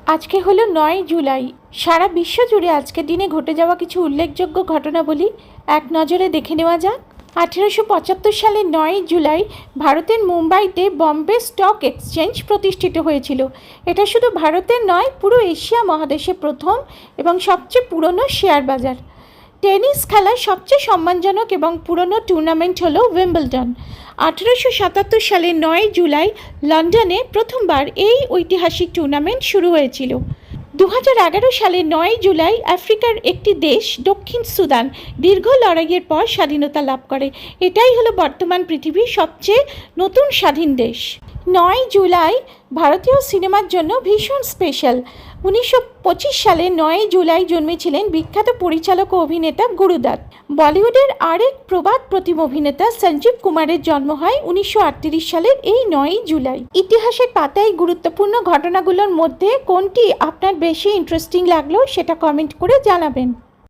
আজকে হলো ৯ জুলাই। সারা বিশ্ব জুড়ে আজকের দিনে ঘটে যাওয়া কিছু উল্লেখযোগ্য ঘটনাবলী এক নজরে দেখে নেওয়া যাক। 1875 সালের ৯ জুলাই ভারতের মুম্বাইতে বম্বে স্টক এক্সচেঞ্জ প্রতিষ্ঠিত হয়েছিল। এটা শুধু ভারতের নয়, পুরো এশিয়া মহাদেশে প্রথম এবং সবচেয়ে পুরনো শেয়ার বাজার। টেনিস খেলার সবচেয়ে সম্মানজনক এবং পুরনো টুর্নামেন্ট হলো উইম্বলডন। 1877 সালের ৯ জুলাই লন্ডনে প্রথমবার এই ঐতিহাসিক টুর্নামেন্ট শুরু হয়েছিল। 2011 সালের ৯ জুলাই আফ্রিকার একটি দেশ দক্ষিণ সুদান দীর্ঘ লড়াইয়ের পর স্বাধীনতা লাভ করে। এটাই হলো বর্তমান পৃথিবীর সবচেয়ে নতুন স্বাধীন দেশ। ৯ জুলাই ভারতীয় সিনেমার জন্য ভীষণ স্পেশাল। 1925 সালে ৯ জুলাই জন্মেছিলেন বিখ্যাত পরিচালক ও অভিনেতা গুরুদত্ত। বলিউডের আরেক প্রবাদ প্রতিম অভিনেতা সঞ্জীব কুমারের জন্ম হয় 1938 সালের এই ৯ জুলাই। ইতিহাসের পাতায় গুরুত্বপূর্ণ ঘটনাগুলোর মধ্যে কোনটি আপনার বেশি ইন্টারেস্টিং লাগলো সেটা কমেন্ট করে জানাবেন।